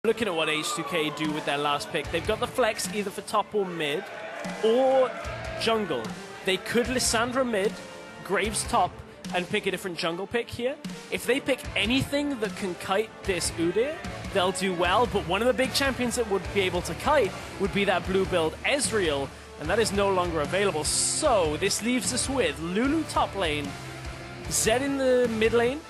Looking at what H2K do with their last pick, they've got the flex either for top or mid, or jungle. They could Lissandra mid, Graves top, and pick a different jungle pick here. If they pick anything that can kite this Udyr, they'll do well, but one of the big champions that would be able to kite would be that blue build Ezreal, and that is no longer available. So this leaves us with Lulu top lane, Zed in the mid lane,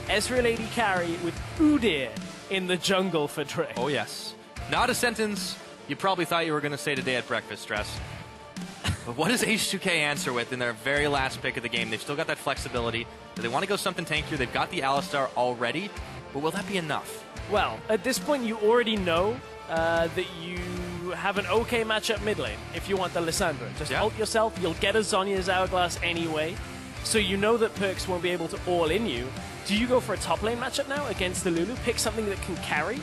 Ezreal AD carry with Udyr in the jungle for Trick. Oh yes. Not a sentence you probably thought you were going to say today at breakfast, Stress. But what does H2K answer with in their very last pick of the game? They've still got that flexibility. Do they want to go something tankier? They've got the Alistar already, but will that be enough? Well, at this point you already know that you have an okay matchup mid lane if you want the Lissandra. Just ult yourself, you'll get a Zhonya's Hourglass anyway, so you know that Perks won't be able to all-in you. Do you go for a top lane matchup now against the Lulu? Pick something that can carry?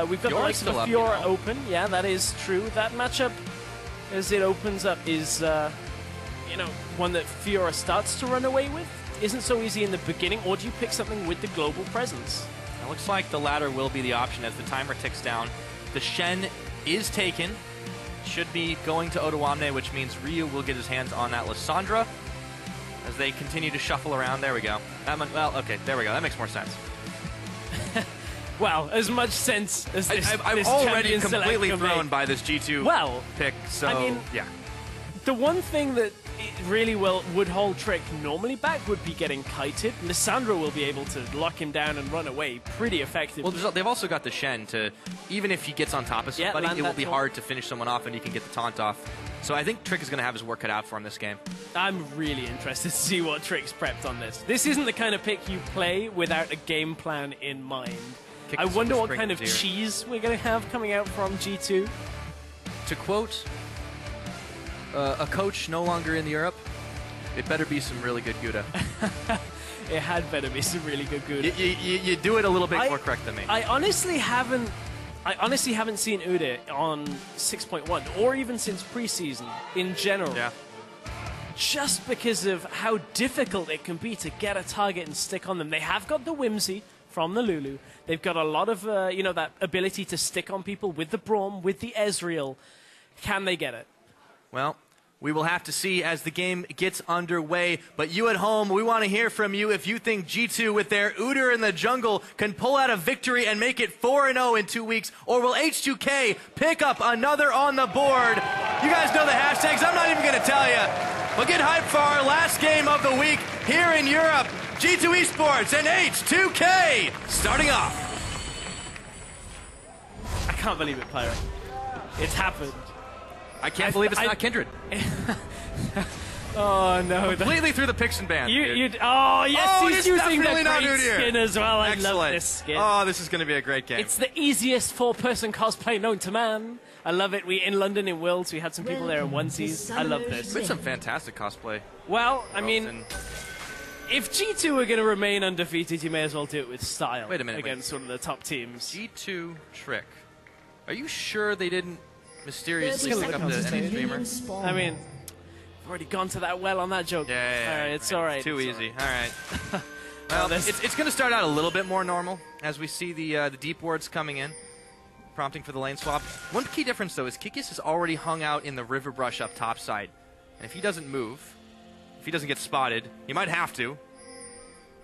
We've got the likes of Fiora open. Yeah, that is true. That matchup, as it opens up, is one that Fiora starts to run away with. Isn't so easy in the beginning, or do you pick something with the global presence? It looks like the latter will be the option as the timer ticks down. The Shen is taken. Should be going to Odoamne, which means Ryu will get his hands on that Lissandra as they continue to shuffle around. There we go. Well, okay, there we go. That makes more sense. Well, as much sense as this. I'm already completely thrown by this G2 pick, so I mean, yeah. The one thing that really would hold Trick normally back would be getting kited. Lissandra will be able to lock him down and run away pretty effectively. Well, they've also got the Shen to, even if he gets on top of somebody, it will be hard to finish someone off and you can get the taunt off. So I think Trick is going to have his work cut out for him this game. I'm really interested to see what Trick's prepped on this. This isn't the kind of pick you play without a game plan in mind. I wonder what kind of cheese we're going to have coming out from G2. To quote a coach no longer in Europe, it better be some really good Gouda. It had better be some really good Gouda. You do it a little bit more correct than me. I honestly haven't seen Udyr on 6.1, or even since preseason in general. Yeah. Just because of how difficult it can be to get a target and stick on them. They have got the Whimsy from the Lulu. They've got a lot of, that ability to stick on people with the Braum, with the Ezreal. Can they get it? Well, we will have to see as the game gets underway. But you at home, we want to hear from you if you think G2 with their Udyr in the jungle can pull out a victory and make it 4-0 in 2 weeks, or will H2K pick up another on the board? You guys know the hashtags. I'm not even going to tell you. But get hyped for our last game of the week here in Europe. G2 Esports and H2K starting off. I can't believe it, Pyro. It's happened. I can't believe it's not Kindred. Oh no! Completely through the picks and ban. Oh yes, he's using the great skin as well. Excellent. I love this skin. Oh, this is going to be a great game. It's the easiest four-person cosplay known to man. I love it. We in London in Worlds, we had some people there in onesies. I love this. It's some fantastic cosplay. Well, I mean, if G2 are going to remain undefeated, you may as well do it with style. Wait a minute, against one of the top teams. G2 Trick. Are you sure they didn't mysteriously pick up the NA streamer? I mean, I've already gone to that well on that joke. Yeah. All right, it's all right. Too easy. All right. Well, it's going to start out a little bit more normal as we see the deep wards coming in, prompting for the lane swap. One key difference, though, is Kikis is already hung out in the river brush up top side. And if he doesn't move, if he doesn't get spotted, he might have to.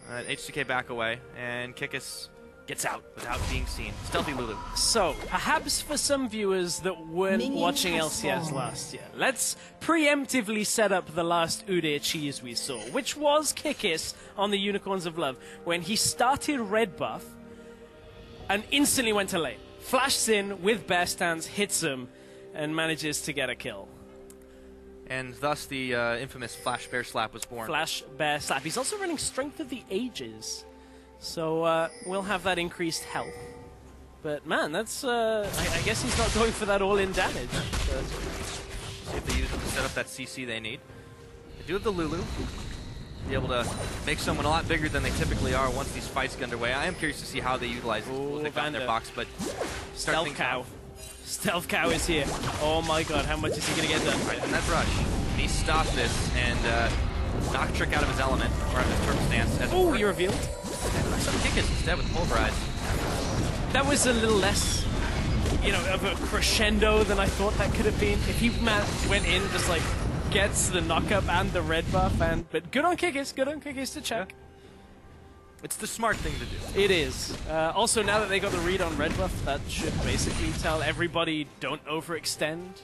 H2K back away, and Kikis gets out without being seen. Stealthy Lulu. So, perhaps for some viewers that weren't watching LCS last year, let's preemptively set up the last Udyr cheese we saw, which was Kikis on the Unicorns of Love, when he started red buff and instantly went to lane. Flashes in with bear stance, hits him, and manages to get a kill. And thus the infamous Flash Bear Slap was born. Flash Bear Slap. He's also running Strength of the Ages. So we'll have that increased health. But man, that's I guess he's not going for that all-in damage. But see if they use it to set up that CC they need. They do have the Lulu. Be able to make someone a lot bigger than they typically are once these fights get underway. I am curious to see how they utilize these tools they got in their box, but Stealth Cow. Stealth Cow is here. Oh my god, how much is he going to get done? Right, and that rush. He stopped this and knocked Trick out of his element, or out of his turtle stance. Oh, you revealed? Some Kikis instead with Pulverize. That was a little less, you know, of a crescendo than I thought that could have been. If he went in, just like gets the knockup and the red buff, but good on Kickers, to check. It's the smart thing to do. It is. Also, now that they got the read on red buff, that should basically tell everybody don't overextend.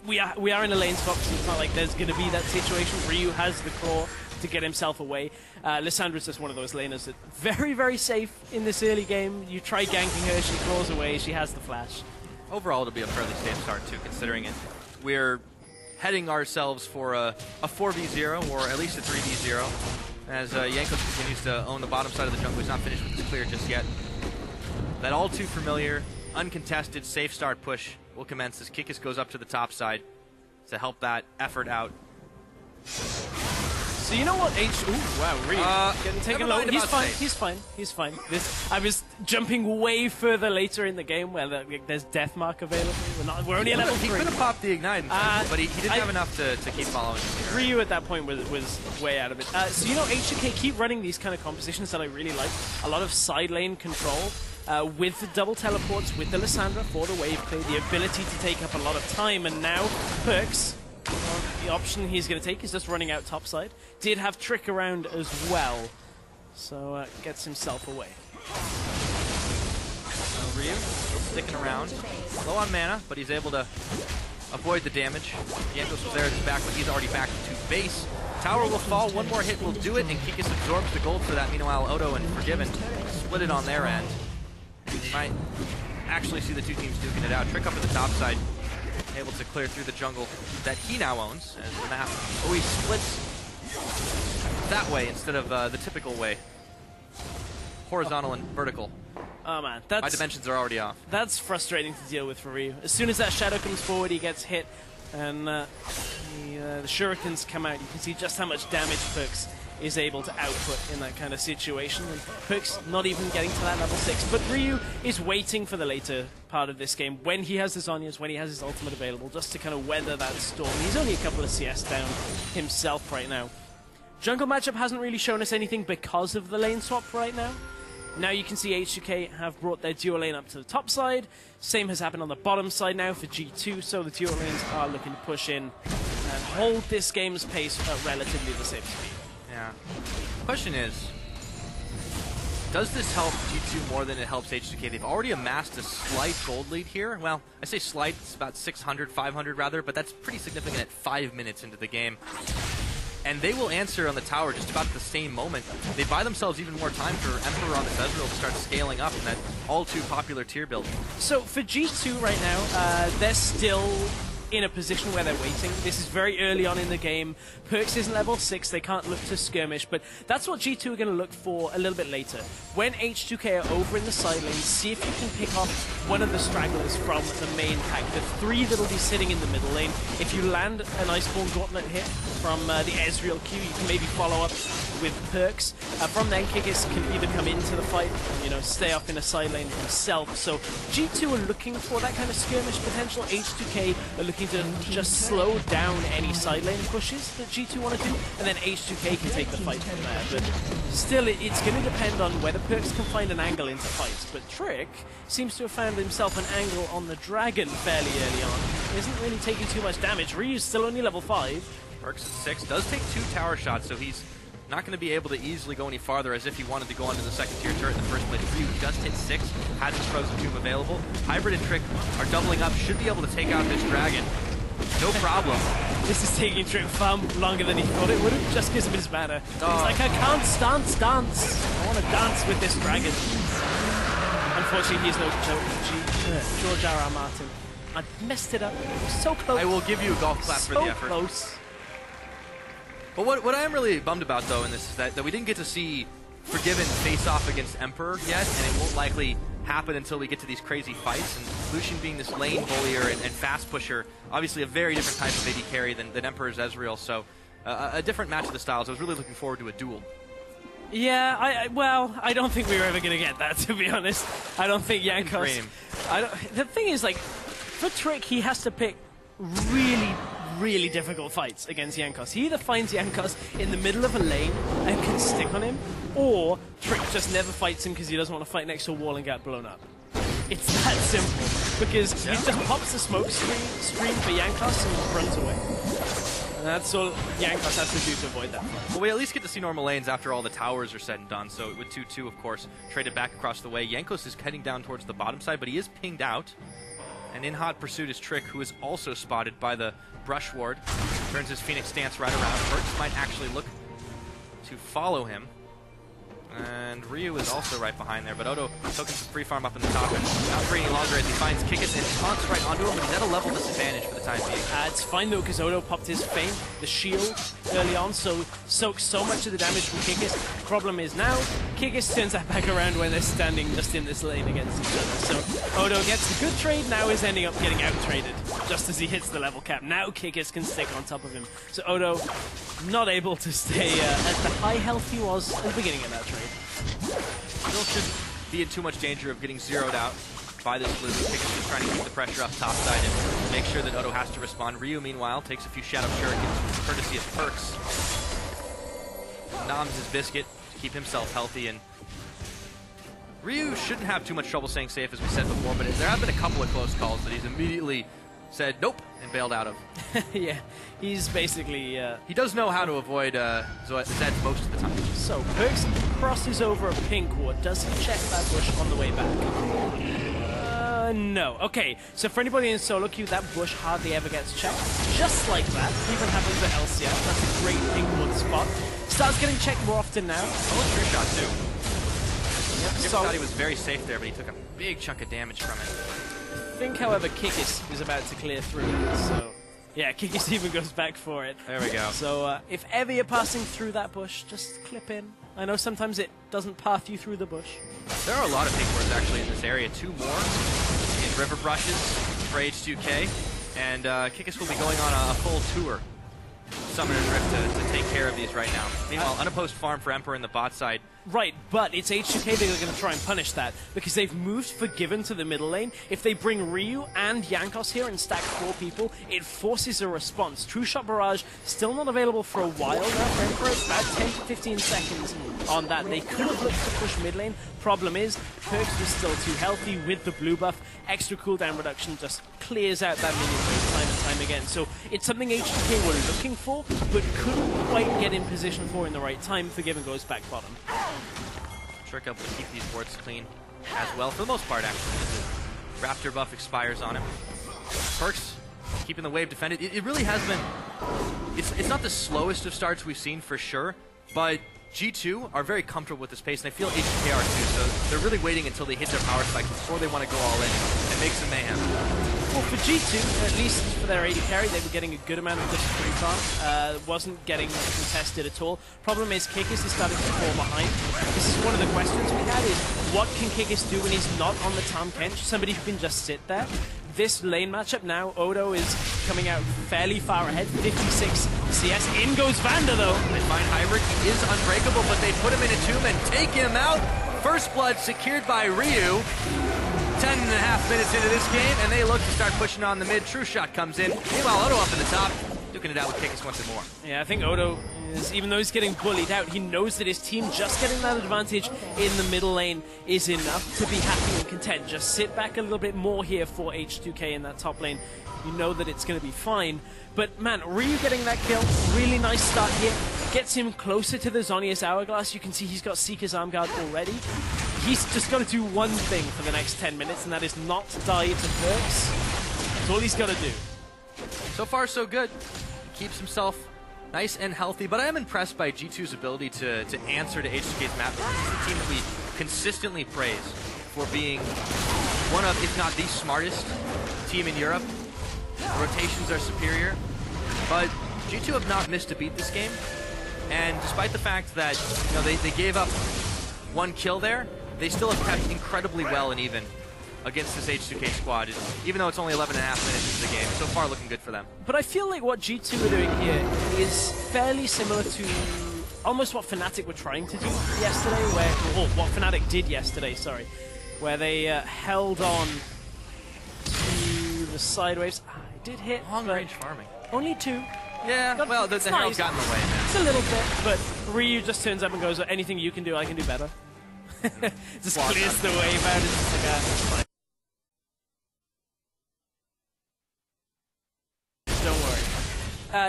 We are in a lane swap, so it's not like there's going to be that situation. Ryu has the claw to get himself away. Lissandra's just one of those laners that very, very safe in this early game. You try ganking her, she claws away, she has the flash. Overall, it'll be a fairly safe start, too, considering it. We're heading ourselves for a 4v0, or at least a 3v0, as Jankos continues to own the bottom side of the jungle. He's not finished with his clear just yet. That all too familiar, uncontested, safe start push will commence as Kikis goes up to the top side to help that effort out. So you know what ooh, wow, Ryu getting taken low. He's fine. I was jumping way further later in the game where there's death mark available. We're only at level 3. He could have popped the ignite, but he didn't have enough to keep following. Ryu at that point was way out of it. So you know, H2K keep running these kind of compositions that I really like. A lot of side lane control. With the double teleports, with the Lissandra for the wave play, the ability to take up a lot of time, and now Perks, the option he's going to take is just running out topside. Did have Trick around as well, so gets himself away. Ryu still sticking around, low on mana, but he's able to avoid the damage. Jankos was there at his back, but he's already back to base. Tower will fall, one more hit will do it, and Kikis absorbs the gold for that. Meanwhile, Odo and Forgiven split it on their end. You might actually see the two teams duking it out. Trick up at the top side, able to clear through the jungle that he now owns, as the map always splits that way instead of the typical way. Horizontal and vertical. Oh man, my dimensions are already off. That's frustrating to deal with for Ryu. As soon as that shadow comes forward, he gets hit, and the shurikens come out. You can see just how much damage Perks is able to output in that kind of situation. And Perks not even getting to that level 6. But Ryu is waiting for the later part of this game, when he has his Zhonya's, when he has his ultimate available, just to kind of weather that storm. He's only a couple of CS down himself right now. Jungle matchup hasn't really shown us anything because of the lane swap right now. Now you can see H2K have brought their dual lane up to the top side. Same has happened on the bottom side now for G2, so the dual lanes are looking to push in and hold this game's pace at relatively the same speed. Yeah. Question is, does this help G2 more than it helps H2K? They've already amassed a slight gold lead here. Well, I say slight, it's about 600, 500 rather, but that's pretty significant at 5 minutes into the game. And they will answer on the tower just about at the same moment. They buy themselves even more time for Emperor on this Ezreal to start scaling up in that all-too-popular tier build. So for G2 right now, they're still in a position where they're waiting. This is very early on in the game. Perks isn't level 6, they can't look to skirmish, but that's what G2 are going to look for a little bit later. When H2K are over in the side lane, see if you can pick off one of the stragglers from the main pack. The 3 that'll be sitting in the middle lane. If you land an Iceborne Gauntlet hit from the Ezreal queue, you can maybe follow up with Perks. From then, Kikis can either come into the fight and, you know, stay up in a side lane himself. So G2 are looking for that kind of skirmish potential. H2K are looking to just slow down any side lane pushes that G2 want to do, and then H2K can take the fight from there. But still, it's going to depend on whether Perks can find an angle into fights. But Trick seems to have found himself an angle on the Dragon fairly early on. Isn't really taking too much damage. Ryu's still only level 5. Perks at 6, does take 2 tower shots, so he's not going to be able to easily go any farther as if he wanted to go onto the second tier turret in the first place. Ryu does hit 6, has his Frozen Tomb available. Hybrid and Trick are doubling up, should be able to take out this Dragon. No problem. This is taking Trick far longer than he thought it would have, just because of his mana. He's like, I can't dance. I want to dance with this Dragon. Unfortunately, he's no George R.R. Martin. I messed it up. It was so close. I will give you a golf clap for the effort. So close. But what I am really bummed about, though, in this is that we didn't get to see Forgiven face off against Emperor yet, and it won't likely happen until we get to these crazy fights. And Lucian being this lane bullier and fast pusher, obviously a very different type of AD carry than Emperor's Ezreal, so a different match of the styles. I was really looking forward to a duel. Yeah, well, I don't think we were ever going to get that, to be honest. I don't think Jankos... The thing is, like, for Trick, he has to pick really difficult fights against Jankos. He either finds Jankos in the middle of a lane and can stick on him, or Trick just never fights him because he doesn't want to fight next to a wall and get blown up. It's that simple. Because he just pops the smoke screen for Jankos and runs away. And that's all Jankos has to do to avoid that. Well, we at least get to see normal lanes after all the towers are said and done. So with 2-2, of course, traded back across the way. Jankos is heading down towards the bottom side, but he is pinged out. And in hot pursuit is Trick, who is also spotted by the brush ward. Turns his Phoenix stance right around. Perks might actually look to follow him. And Ryu is also right behind there, but Odo took some free farm up in the top and not free any longer as he finds Kikis and taunts right onto him, but he's at a level disadvantage for the time being. It's fine though, because Odo popped his Feint, the shield, early on, so soaks so much of the damage from Kikis. Problem is now, Kikis turns that back around when they're standing just in this lane against each other. So Odo gets the good trade, now is ending up getting out-traded just as he hits the level cap. Now Kikis can stick on top of him. So Odo not able to stay at the high health he was at the beginning of that trade. Still shouldn't be in too much danger of getting zeroed out by this blue. Kikis is trying to keep the pressure up top side and make sure that Odo has to respond. Ryu, meanwhile, takes a few Shadow Shurikens courtesy of Perks. Noms his biscuit to keep himself healthy, and Ryu shouldn't have too much trouble staying safe, as we said before, but there have been a couple of close calls that he's immediately said nope and bailed out of. Yeah, he's basically... he does know how to avoid Zeds most of the time. So, Perks crosses over a pink ward. Does he check that bush on the way back? No. Okay, so for anybody in solo queue, that bush hardly ever gets checked. Just like that, even happens at LCS. That's a great pink ward spot. Starts getting checked more often now. Oh, true shot too. Yep, so thought he was very safe there, but he took a big chunk of damage from it. I think, however, Kikis is about to clear through, so yeah, Kikis even goes back for it. There we go. So if ever you're passing through that bush, just clip in. I know sometimes it doesn't path you through the bush. There are a lot of pink wards actually in this area. 2 more in River Brushes for H2K, and Kikis will be going on a full tour. Summoner's Rift to take care of these right now. Meanwhile, unopposed farm for Emperor in the bot side. Right, but it's H2K that are going to try and punish that, because they've moved Forgiven to the middle lane. If they bring Ryu and Jankos here and stack 4 people, it forces a response. True Shot Barrage still not available for a while now for Emperor. It's about 10 to 15 seconds on that. They could have looked to push mid lane. Problem is, Perks was still too healthy with the blue buff. Extra cooldown reduction just clears out that minion phase time and time again. So it's something H2K were looking for, but couldn't quite get in position for in the right time. Forgiven goes back bottom. Trick able to keep these wards clean as well, for the most part, actually. The Raptor buff expires on him. Perks keeping the wave defended. It really has been... It's not the slowest of starts we've seen, for sure, but G2 are very comfortable with this pace, and I feel H2K are too, so they're really waiting until they hit their power spikes before they want to go all in and make some mayhem. Well, for G2, at least for their AD carry, they were getting a good amount of this free farm. Wasn't getting contested at all. Problem is, Kikis is starting to fall behind. This is one of the questions we had, is what can Kikis do when he's not on the Tahm Kench? Somebody who can just sit there. This lane matchup now, Odo is coming out fairly far ahead, 56 CS. In goes Vander, though. They find Hybrid. He is unbreakable, but they put him in a tomb and take him out. First blood secured by Ryu. 10.5 minutes into this game, and they look to start pushing on the mid. True Shot comes in. Meanwhile, Odo up in the top, duking it out with Kikis once more. Yeah, I think Odo is, even though he's getting bullied out, he knows that his team just getting that advantage in the middle lane is enough to be happy and content. Just sit back a little bit more here for H2K in that top lane. You know that it's going to be fine. But man, Ryu getting that kill, really nice start here. Gets him closer to the Zhonya's Hourglass. You can see he's got Seeker's Arm Guard already. He's just got to do one thing for the next 10 minutes, and that is not die to Perks. That's all he's got to do. So far, so good. He keeps himself nice and healthy, but I am impressed by G2's ability to answer to H2K's map. This is a team that we consistently praise for being one of, if not the smartest team in Europe. The rotations are superior, but G2 have not missed a beat this game. And despite the fact that they gave up 1 kill there, they still have kept incredibly well and even against this H2K squad, even though it's only 11.5 minutes into the game. So far, looking good for them. But I feel like what G2 are doing here is fairly similar to almost what Fnatic were trying to do yesterday, or what Fnatic did yesterday, sorry, where they held on to the sideways. I did hit, long-range farming. Only 2. Yeah, well, the Herald got in the way, man. It's a little bit, but Ryu just turns up and goes, anything you can do, I can do better. Just clears the way, man. It's just like,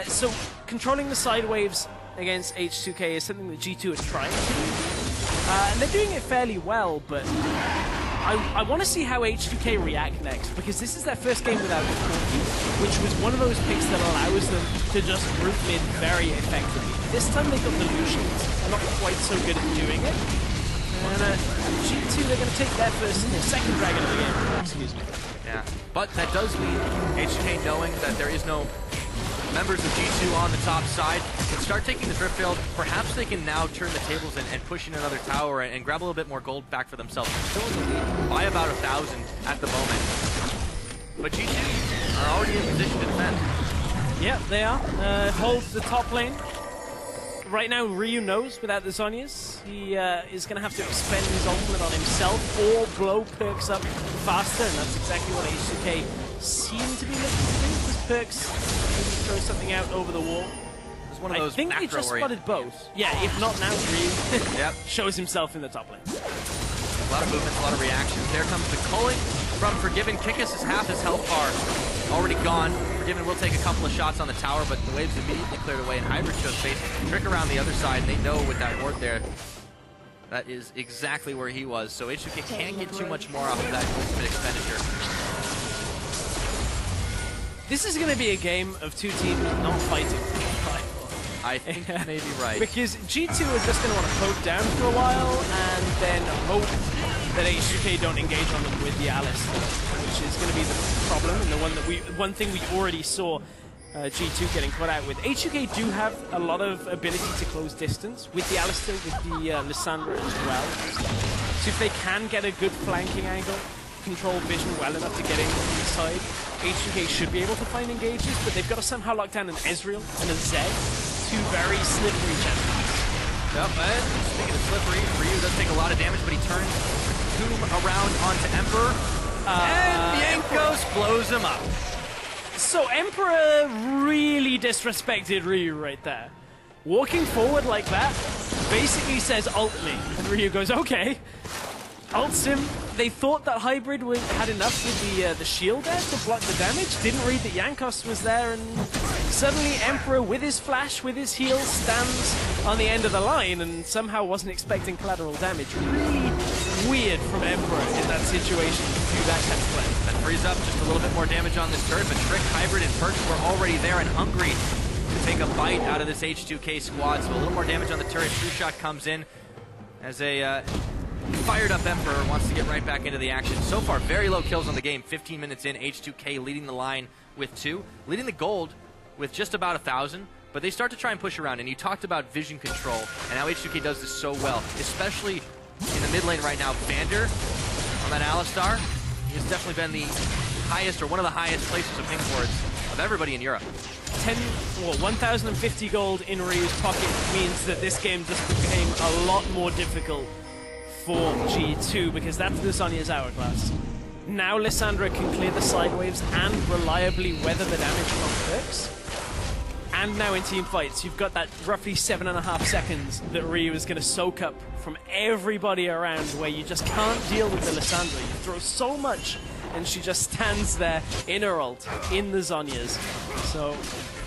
So controlling the side waves against H2K is something that G2 are trying to do. And they're doing it fairly well, but I want to see how H2K react next, because this is their first game without difficulty, which was one of those picks that allows them to just group mid very effectively. This time they got the Lucians, are not quite so good at doing it. And G2, they're going to take their second dragon of the game. Excuse me. Yeah, but that does mean H2K knowing that there is no members of G2 on the top side can start taking the drift field. Perhaps they can now turn the tables and push in another tower and grab a little bit more gold back for themselves. Still in the lead by about 1,000 at the moment. But G2 are already in position to defend. Yeah, they are. Holds the top lane. Right now, Ryu knows without the Zhonyas, he is going to have to expend his ultimate on himself or blow perks up faster, and that's exactly what H2K seem to be looking to do, because perks maybe throw something out over the wall. One of those I think they just spotted both. Yeah, if not now, Ryu yep. shows himself in the top lane. A lot of movements, a lot of reactions. There comes the culling from Forgiven. Kickus is half his health bar already gone. Forgiven will take a couple of shots on the tower, but the waves immediately cleared away, and Hybrid shows face. Trick around the other side, and they know with that ward there, that is exactly where he was. So H2K can't get too much more off of that ultimate expenditure. This is going to be a game of two teams not fighting. I think you may be right. Because G2 are just going to want to poke down for a while and then hope that H2K don't engage on them with the Alice, which is going to be the problem, and the one thing we already saw G2 getting caught out with. H2K do have a lot of ability to close distance with the Alistair, with the Lissandra as well. So if they can get a good flanking angle, control vision well enough to get in from the side, H2K should be able to find engages, but they've got to somehow lock down an Ezreal and a Zed. Two very slippery champions. Yep, and speaking of slippery, Ryu does take a lot of damage, but he turns Tomb around onto Emperor, and Yankos blows him up. So Emperor really disrespected Ryu right there. Walking forward like that, basically says ult me, and Ryu goes, okay. Ults him. They thought that Hybrid had enough with the shield there to block the damage, didn't read that Yankos was there, and suddenly Emperor, with his flash, with his heal, stands on the end of the line and somehow wasn't expecting collateral damage. Really weird from Emperor in that situation to do that kind of play. That frees up just a little bit more damage on this turret, but Trick, Hybrid, and Perks were already there and hungry to take a bite out of this H2K squad, so a little more damage on the turret. True Shot comes in as a fired up Emperor wants to get right back into the action. So far, very low kills on the game. 15 minutes in, H2K leading the line with 2, leading the gold with just about 1,000, but they start to try and push around, and you talked about vision control and how H2K does this so well, especially in the mid lane right now. Vander on that Alistar, he has definitely been the highest, or one of the highest places of ping boards of everybody in Europe. 1,050 gold in Ryu's pocket means that this game just became a lot more difficult for G2, because that's the Sonya's hourglass. Now Lissandra can clear the side waves and reliably weather the damage from perks. And now in team fights, you've got that roughly 7.5 seconds that Ryu is going to soak up from everybody around, where you just can't deal with the Lissandra. You throw so much, and she just stands there in her ult, in the Zhonyas. So,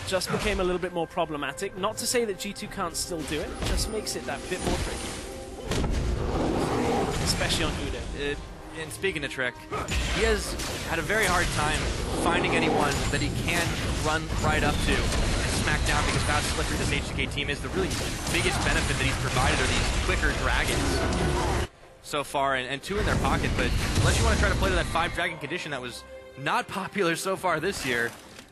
just became a little bit more problematic. Not to say that G2 can't still do it, just makes it that bit more tricky. Especially on Udo. And speaking of Trick, he has had a very hard time finding anyone that he can run right up to and smack down, because how slippery this H2K team is. The really biggest benefit that he's provided are these quicker dragons so far, and 2 in their pocket, but unless you want to try to play to that 5 dragon condition that was not popular so far this year,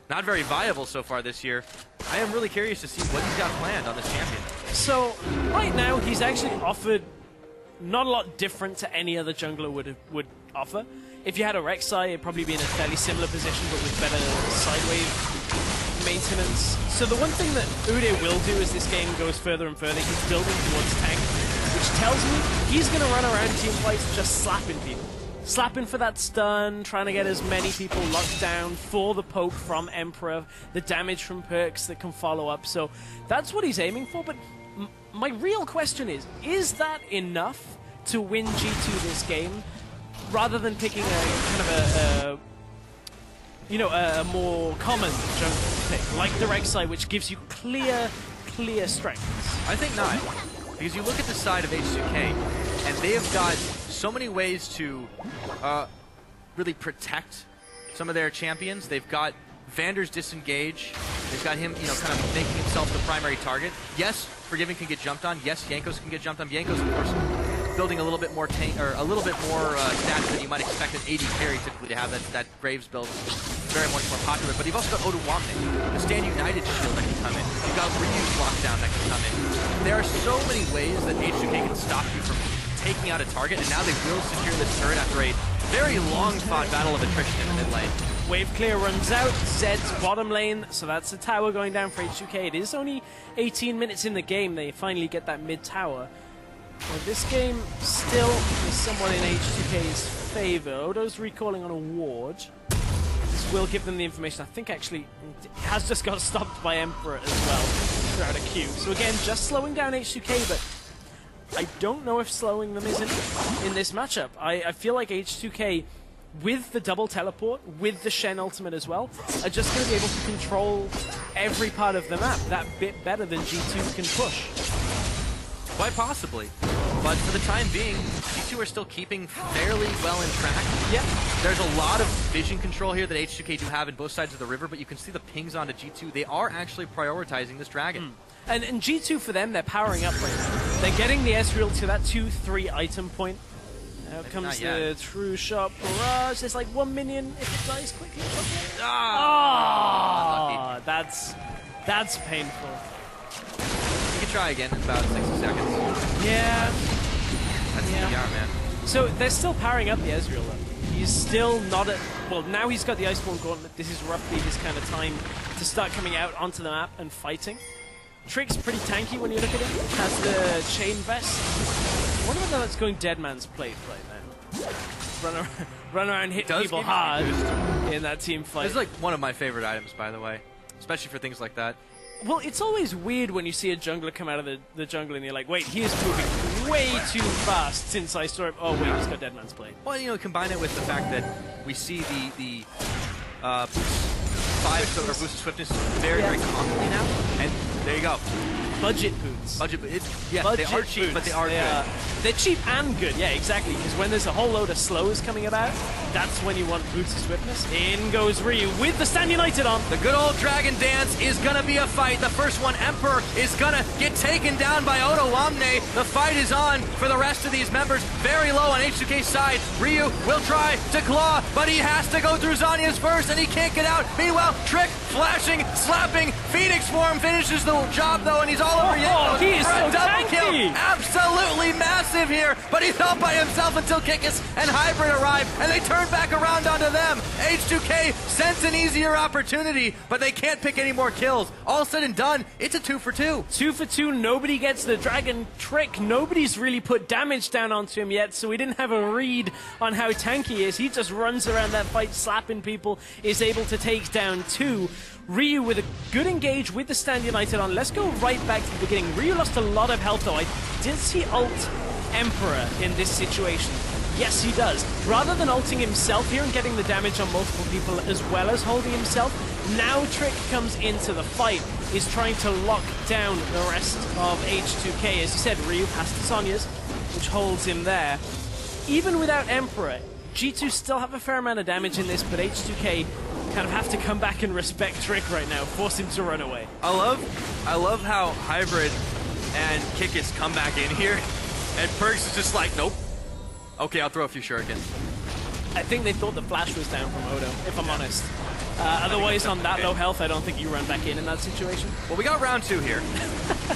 not very viable so far this year, I am really curious to see what he's got planned on this champion. So, right now, he's actually offered not a lot different to any other jungler would offer. If you had a Rek'Sai, it'd probably be in a fairly similar position, but with better side wave maintenance. So the one thing that Ude will do as this game goes further and further, he's building towards tank, which tells me he's going to run around team fights just slapping people. Slapping for that stun, trying to get as many people locked down for the poke from Emperor, the damage from perks that can follow up. So that's what he's aiming for, but my real question is that enough to win G2 this game, rather than picking a kind of you know, a more common jungle pick, like the Rek'Sai, which gives you clear strengths? I think not. Because you look at the side of H2K, and they have got so many ways to really protect some of their champions. They've got Vander's disengage. They've got him, you know, kind of making himself the primary target. Yes, Forgiven can get jumped on. Yes, Jankos can get jumped on. Jankos, of course, building a little bit more stats than you might expect an AD carry typically to have. That Graves build is very much more popular. But you've also got Odoamne, the Stand United shield that can come in. You've got Ryu's lockdown that can come in. There are so many ways that H2K can stop you from taking out a target, and now they will secure this turret after a very long-fought battle of attrition in the mid lane. Wave clear runs out, Zed's bottom lane, so that's the tower going down for H2K. It is only 18 minutes in the game, they finally get that mid tower. Well, this game still is somewhat in H2K's favor. Odo's recalling on a ward. This will give them the information. I think actually it has just got stopped by Emperor as well throughout a Q. So again, just slowing down H2K, but I don't know if slowing them isn't in this matchup. I feel like H2K, with the double teleport, with the Shen ultimate as well, are just going to be able to control every part of the map that bit better than G2 can push. Quite possibly. But for the time being, G2 are still keeping fairly well in track. Yeah. There's a lot of vision control here that H2K do have in both sides of the river, but you can see the pings onto G2. They are actually prioritizing this dragon. And G2 for them, they're powering up right now. They're getting the Ezreal to that 2-3 item point. Now comes the true shot barrage. There's like 1 minion if it dies quickly. Oh, that's painful. You can try again in about 60 seconds. Yeah. That's the PR, man. So they're still powering up the Ezreal though. He's still not at... Well, now he's got the Iceborne Gauntlet. This is roughly his kind of time to start coming out onto the map and fighting. Trick's pretty tanky when you look at him. Has the chain vest. I wonder whether that's going Dead Man's Plate right now. Run around, hit people hard in that team fight. It's like one of my favorite items, by the way. Especially for things like that. Well, it's always weird when you see a jungler come out of the jungle and you're like, wait, he is moving way too fast since I saw him. Oh, wait, he's got Dead Man's Plate. Well, you know, combine it with the fact that we see the boost of swiftness very commonly now. And there you go. Budget boots. Budget boots. Yeah, they are cheap, but they are good. They're cheap and good, yeah, exactly. Because when there's a whole load of slows coming about, that's when you want boots of swiftness. In goes Ryu with the Stand United on. The good old Dragon Dance is gonna be a fight. The first one, Emperor, is gonna get taken down by Odoamne. The fight is on for the rest of these members. Very low on H2K's side. Ryu will try to claw, but he has to go through Zhonya's first, and he can't get out. Meanwhile, Trick flashing, slapping. Phoenix Form finishes the job, though, and he's all over Jankos he is for a so double kill. tanky. Absolutely massive here, but he's all by himself until Kikis and Hybrid arrive, and they turn back around onto them. H2K sense an easier opportunity, but they can't pick any more kills. All said and done, it's a 2 for 2. 2 for 2, nobody gets the Dragon Trick. Nobody's really put damage down onto him yet, so we didn't have a read on how tanky he is. He just runs around that fight slapping people, is able to take down 2. Ryu with a good engage with the Stand United on. Let's go right back to the beginning. Ryu lost a lot of health though. Does he ult Emperor in this situation? Yes, he does. Rather than ulting himself here and getting the damage on multiple people as well as holding himself, now Trick comes into the fight, is trying to lock down the rest of H2K. As you said, Ryu past the Sonya's, which holds him there. Even without Emperor, G2 still have a fair amount of damage in this, but H2K kind of have to come back and respect Trick right now, force him to run away. I love how Hybrid and Kikis come back in here, and Perks is just like, nope. Okay, I'll throw a few shurikens. I think they thought the flash was down from Odo, if I'm honest. Otherwise, on that low health, I don't think you run back in that situation. Well, we got round 2 here.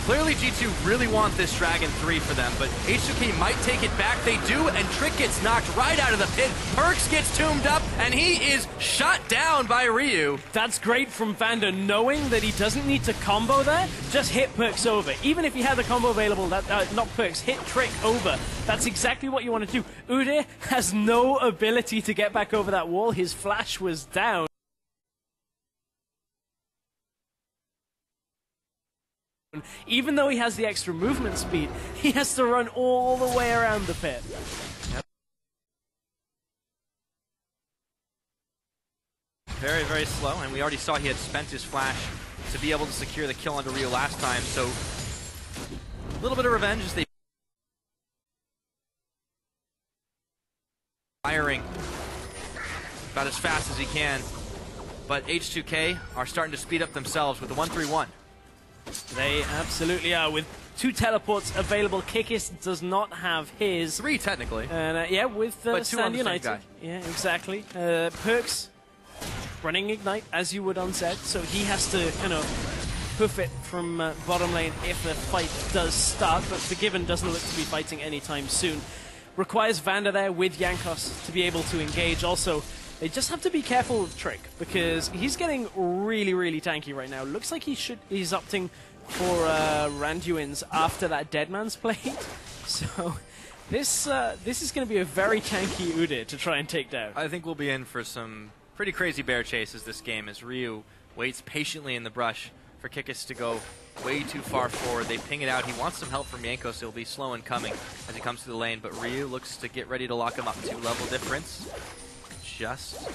Clearly, G2 really want this Dragon 3 for them, but H2K might take it back. They do, and Trick gets knocked right out of the pit. Perks gets tombed up, and he is shot down by Ryu. That's great from Vander, knowing that he doesn't need to combo there. Just hit Perks over. Even if he had the combo available, not Perks, hit Trick over. That's exactly what you want to do. Udyr has no ability to get back over that wall. His flash was down. Even though he has the extra movement speed, he has to run all the way around the pit. very, very slow, and we already saw he had spent his flash to be able to secure the kill onto Rio last time, so a little bit of revenge as they firing about as fast as he can, but H2K are starting to speed up themselves with the 1-3-1. They absolutely are. With 2 teleports available, Kikis does not have his. 3 technically. And yeah, with but 2 Stand on the United. same guy. Yeah, exactly. Perks running Ignite, as you would on Zed, so he has to kind of hoof it from bottom lane if the fight does start, but Forgiven doesn't look to be fighting anytime soon. Requires Vander there with Jankos to be able to engage. Also, they just have to be careful with Trick, because he's getting really, really tanky right now. Looks like he's opting for Randuin's after that Deadman's Blade. So this is going to be a very tanky Udyr to try and take down. I think we'll be in for some pretty crazy bear chases this game as Ryu waits patiently in the brush for Kikis to go way too far forward. They ping it out. He wants some help from Jankos, so he'll be slow in coming as he comes to the lane, but Ryu looks to get ready to lock him up. 2-level difference. Just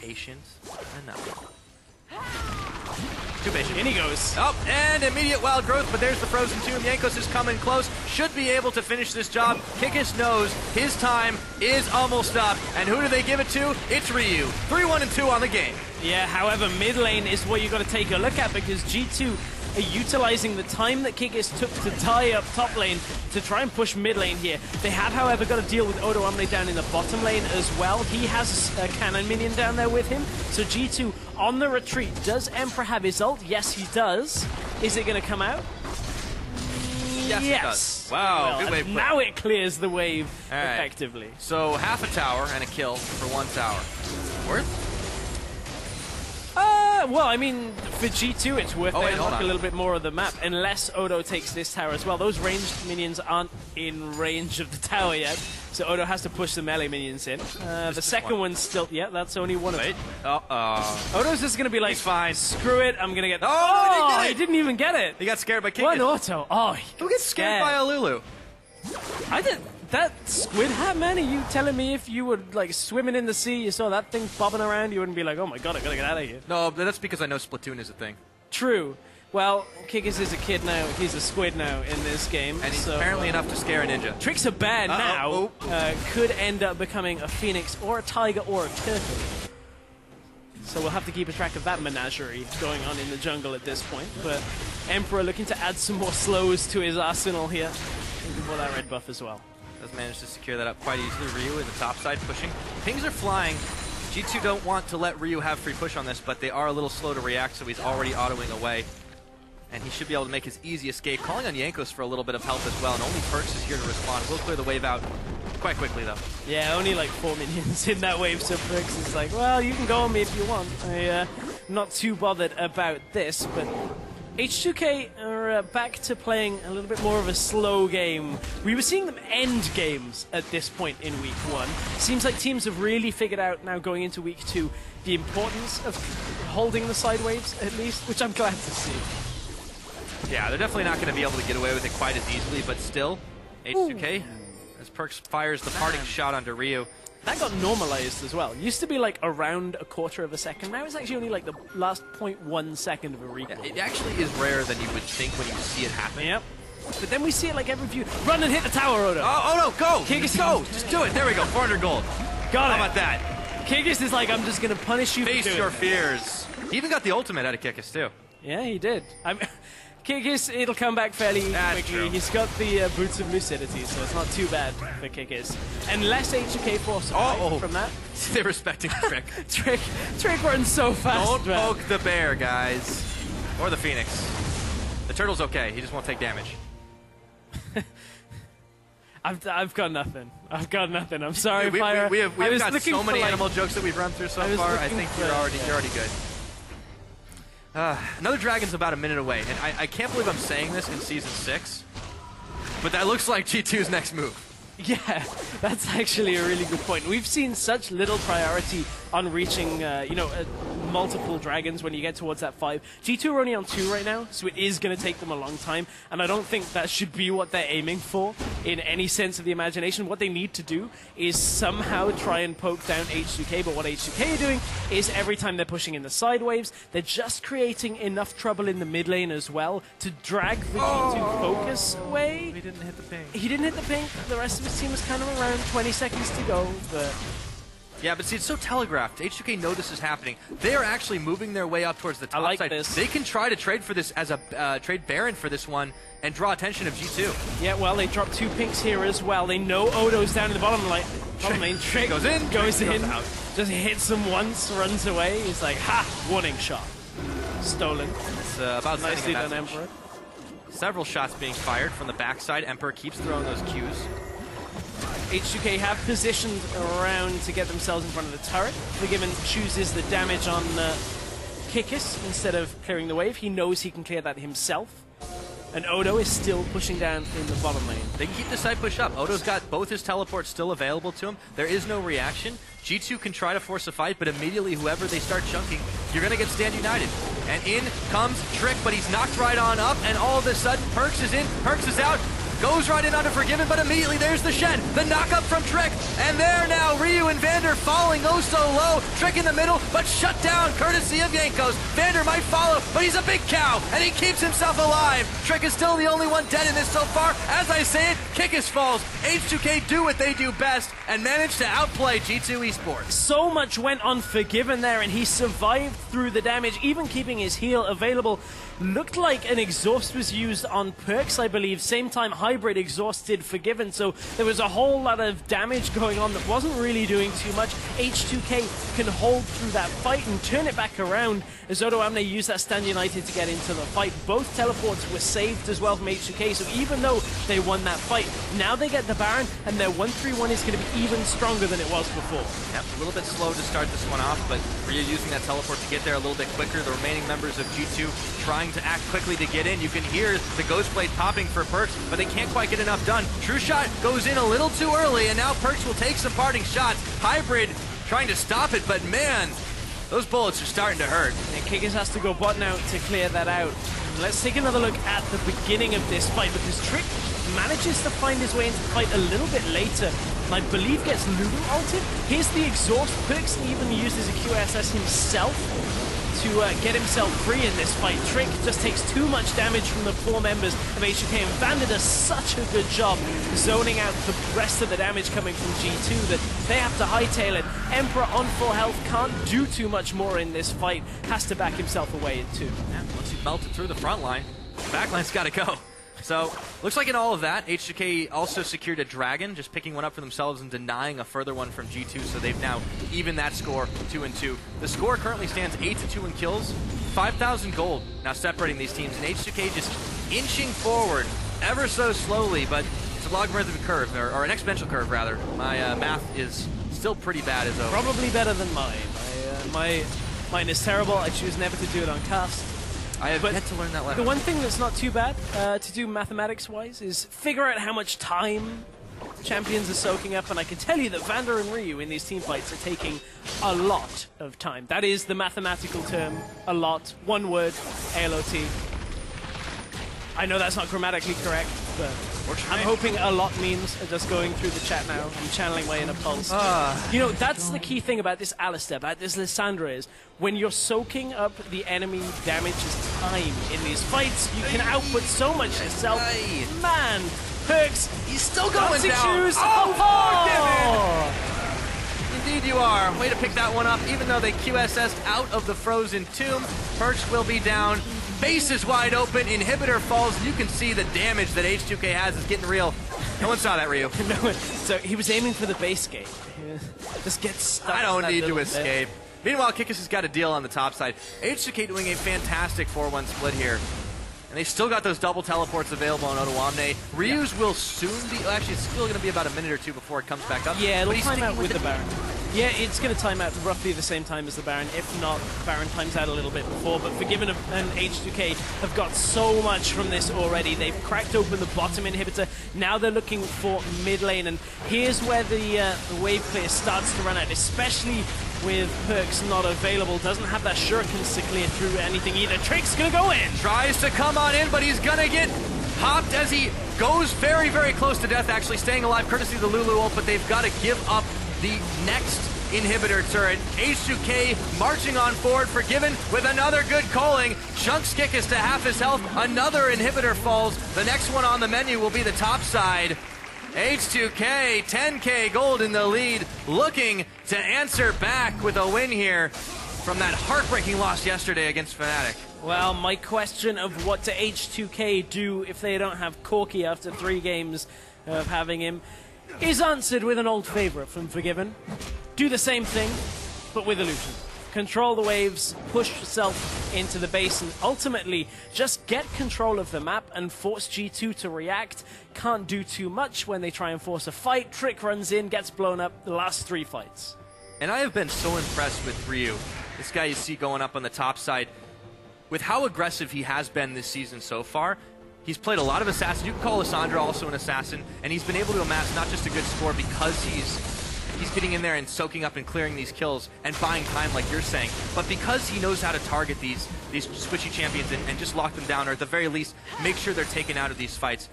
patient enough. Too patient. In he goes. Oh, and immediate wild growth, but there's the Frozen Tomb. Jankos is coming close. Should be able to finish this job. Kikis knows his time is almost up. And who do they give it to? It's Ryu. 3-1-2 on the game. Yeah, however, mid lane is what you got to take a look at, because G2 are utilizing the time that Kikis took to tie up top lane to try and push mid lane here. They have, however, got to deal with Odo Omni down in the bottom lane as well. He has a cannon minion down there with him. So G2 on the retreat. Does Emperor have his ult? Yes, he does. Is it going to come out? Yes, it does. Wow, well, good wave. Now it clears the wave right. effectively. So half a tower and a kill for 1 tower. Worth? Well, I mean, for G2, it's worth they unlock a little bit more of the map, unless Odo takes this tower as well. Those ranged minions aren't in range of the tower yet, so Odo has to push the melee minions in. The second one's still, yeah, that's only one of them. Odo's just going to be like, fine. Screw it, I'm going to get... Oh, no, he didn't even get it. He got scared by Kikis. One auto. Oh, who gets scared by a Lulu? I did. That squid hat, man, are you telling me if you were like swimming in the sea, you saw that thing bobbing around, you wouldn't be like, oh my god, I gotta get out of here? No, but that's because I know Splatoon is a thing. True. Well, Kikis is a kid now, he's a squid now in this game. And he's apparently enough to scare a ninja. Tricks are bad now, could end up becoming a phoenix or a tiger or a turtle. So we'll have to keep a track of that menagerie going on in the jungle at this point. But Emperor looking to add some more slows to his arsenal here. Looking for that red buff as well. Does manage to secure that up quite easily. Ryu in the top side pushing. Pings are flying. G2 don't want to let Ryu have free push on this, but they are a little slow to react, so he's already autoing away. And he should be able to make his easy escape. Calling on Jankos for a little bit of help as well, and only Perks is here to respond. We'll clear the wave out quite quickly, though. Yeah, only like 4 minions in that wave, so Perks is like, well, you can go on me if you want. I'm not too bothered about this, but H2K are back to playing a little bit more of a slow game. We were seeing them end games at this point in week 1. Seems like teams have really figured out now going into week 2 the importance of holding the side waves at least, which I'm glad to see. Yeah, they're definitely not going to be able to get away with it quite as easily, but still, H2K, as Perks fires the parting shot onto Ryu. That got normalized as well. It used to be like around a quarter of a second. Now it's actually only like the last 0.1 second of a recoil. Yeah, it actually is rarer than you would think when you see it happen. Yep. But then we see it like every few. Run and hit the tower, Odo. Oh no, go! Kikis, go! Just do it. There we go. 400 gold. Got it. How about that? Kikis is like, I'm just going to punish you. Face your fears. He even got the ultimate out of Kikis, too. Yeah, he did. Kikis, it'll come back fairly quickly. True. He's got the Boots of Lucidity, so it's not too bad for Kikis. Unless H2K force from that. They're respecting the trick. Trick runs so fast. Don't poke the bear, guys. Or the phoenix. The turtle's okay. He just won't take damage. I've got nothing. I'm sorry, Fire. We've got so many animal jokes that we've run through so far. I think you're already good. Another dragon's about a minute away, and I can't believe I'm saying this in Season 6, but that looks like G2's next move. Yeah, that's actually a really good point. We've seen such little priority on reaching, you know, multiple dragons when you get towards that 5. G2 are only on 2 right now, so it is going to take them a long time, and I don't think that should be what they're aiming for in any sense of the imagination. What they need to do is somehow try and poke down H2K, but what H2K are doing is every time they're pushing in the side waves, they're just creating enough trouble in the mid lane as well to drag the G2 focus away. He didn't hit the ping. He didn't hit the ping. The rest of his team was kind of around 20 seconds to go, but... Yeah, but see, it's so telegraphed. H2K know this is happening. They are actually moving their way up towards the top side. This. They can try to trade for this as a trade Baron for this one and draw attention of G2. Yeah, well, they dropped 2 pinks here as well. They know Odo's down in the bottom lane. Trick goes in, goes in, out. just hits him once, runs away. He's like, ha, warning shot. Stolen. It's about nicely done, Emperor. Several shots being fired from the backside. Emperor keeps throwing those Qs. H2K have positioned around to get themselves in front of the turret. Forgiven chooses the damage on Kikis instead of clearing the wave. He knows he can clear that himself. And Odo is still pushing down in the bottom lane. They keep the side push up. Odo's got both his teleports still available to him. There is no reaction. G2 can try to force a fight, but immediately whoever they start chunking, you're going to get Stand United. And in comes Trick, but he's knocked right on up, and all of a sudden, Perkz is in, Perkz is out, goes right in onto Forgiven, but immediately there's the Shen, the knock-up from Trick, and there now, Ryu and Vander falling oh so low, Trick in the middle, but shut down courtesy of Jankos. Vander might follow, but he's a big cow, and he keeps himself alive. Trick is still the only one dead in this so far. As I say it, Kikis falls. H2K do what they do best, and manage to outplay G2 Esport. So much went on Forgiven there, and he survived through the damage, even keeping his heal available. Looked like an exhaust was used on Perkz, I believe. Same time, Hybrid exhausted Forgiven, so there was a whole lot of damage going on that wasn't really doing too much. H2K can hold through that fight and turn it back around as Odo Amne used that Stand United to get into the fight. Both teleports were saved as well from H2K, so even though they won that fight, now they get the Baron, and their 1-3-1 is going to be even stronger than it was before. Yep, a little bit slow to start this one off, but Ryu using that teleport to get there a little bit quicker. The remaining members of G2 trying to act quickly to get in. You can hear the Ghost Blade popping for Perkz, but they can't quite get enough done. True Shot goes in a little too early, and now Perkz will take some parting shots. Hybrid trying to stop it, but man, those bullets are starting to hurt. And Kikis has to go bot now to clear that out. Let's take another look at the beginning of this fight, because Trick manages to find his way into the fight a little bit later, and I believe gets Lulu ulted. Here's the exhaust. Perkz even uses a QSS himself to get himself free in this fight. Trick just takes too much damage from the 4 members of H2K, and Vander does such a good job zoning out the rest of the damage coming from G2 that they have to hightail it. Emperor on full health can't do too much more in this fight, has to back himself away at 2. Yeah, once he melted through the front line, the back line's got to go. So, looks like in all of that, H2K also secured a Dragon, just picking one up for themselves and denying a further one from G2, so they've now evened that score 2-2. The score currently stands 8-2 in kills, 5,000 gold now separating these teams, and H2K just inching forward ever so slowly, but it's a logarithmic curve, or an exponential curve rather. My math is still pretty bad as always. Probably better than mine. Mine is terrible. I choose never to do it on cast. I have yet to learn that lesson. The one thing that's not too bad to do mathematics-wise is figure out how much time champions are soaking up, and I can tell you that Vander and Ryu in these team fights are taking a lot of time. That is the mathematical term, a lot. One word, ALOT. I know that's not grammatically correct, but I'm hoping a lot means just going through the chat now. I'm channeling my inner pulse. You know, that's the key thing about this Alistar, about this Lissandra, is when you're soaking up the enemy damage's time in these fights, you can output so much yourself. Man, Perkz, he's still going down. Shoes. Oh, indeed you are. Way to pick that one up. Even though they QSS'd out of the Frozen Tomb, Perkz will be down. Base is wide open, inhibitor falls, and you can see the damage that H2K has is getting real. No one saw that, Ryu. No, so he was aiming for the base gate. Just get stuck. I don't need to escape. Meanwhile, Kikis has got a deal on the top side. H2K doing a fantastic 4-1 split here. And they still got those double teleports available on Odo Amne. Ryu's will soon be... Well, actually, it's still going to be about a minute or two before it comes back up. Yeah, it'll time out with the Baron. Yeah, it's going to time out roughly the same time as the Baron. If not, Baron times out a little bit before. But Forgiven and H2K have got so much from this already. They've cracked open the bottom inhibitor. Now they're looking for mid lane. And here's where the wave clear starts to run out, especially with perks not available. Doesn't have that shurikens to clear through anything either. Trick's gonna go in. Tries to come on in, but he's gonna get hopped as he goes very, very close to death, actually staying alive courtesy of the Lulu ult, but they've got to give up the next inhibitor turret. H2K marching on forward, Forgiven with another good calling. Chunk's kick is to half his health. Another inhibitor falls. The next one on the menu will be the top side. H2K, 10K gold in the lead, looking to answer back with a win here from that heartbreaking loss yesterday against Fnatic. Well, my question of what to H2K do if they don't have Corki after 3 games of having him is answered with an old favorite from Forgiven. Do the same thing, but with illusion. Control the waves, push yourself into the base, and ultimately just get control of the map and force G2 to react. Can't do too much when they try and force a fight. Trick runs in, gets blown up the last 3 fights. And I have been so impressed with Ryu. This guy you see going up on the top side. With how aggressive he has been this season so far, he's played a lot of assassins. You can call Lissandra also an assassin, and he's been able to amass not just a good score because he's getting in there and soaking up and clearing these kills and buying time like you're saying, but because he knows how to target these squishy champions and just lock them down, or at the very least make sure they're taken out of these fights.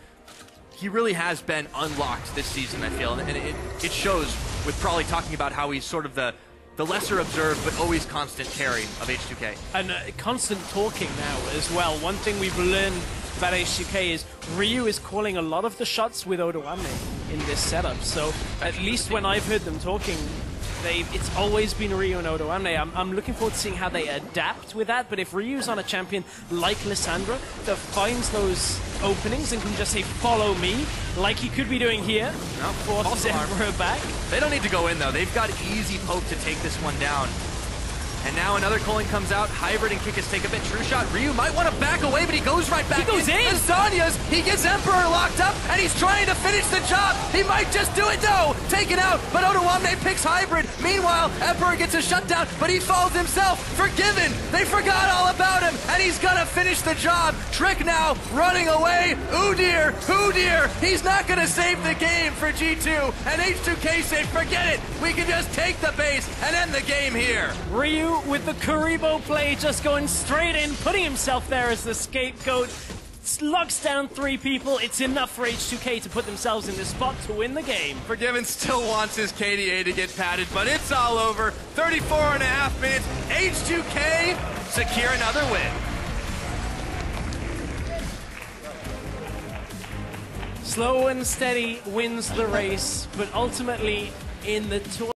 He really has been unlocked this season, I feel, and it shows with probably talking about how he's sort of the lesser observed but always constant carry of H2K. And constant talking now as well. One thing we've learned about H2K is Ryu is calling a lot of the shots with Odoamne in this setup. So at least when I've heard them talking, it's always been Ryu and Odoamne. I'm looking forward to seeing how they adapt with that. But if Ryu's on a champion like Lissandra that finds those openings and can just say, follow me, like he could be doing here, forces Emperor back. They don't need to go in, though. They've got easy poke to take this one down. And now another calling comes out. Hybrid and Kikis take a bit. True shot. Ryu might want to back away, but he goes right back. He goes in. Lasagnas. He gets Emperor locked up, and he's trying to finish the job. He might just do it, though. Taken out, but Odoamne picks Hybrid. Meanwhile, Emperor gets a shutdown, but he falls himself. Forgiven. They forgot all about him, and he's gonna finish the job. Trick now running away. Ooh dear. Ooh dear. He's not gonna save the game for G2. And H2K say, forget it. We can just take the base and end the game here. Ryu with the Kuribo play, just going straight in, putting himself there as the scapegoat. Locks down 3 people. It's enough for H2K to put themselves in this spot to win the game. Forgiven still wants his KDA to get padded, but it's all over. 34.5 minutes. H2K secure another win. Slow and steady wins the race, but ultimately in the tour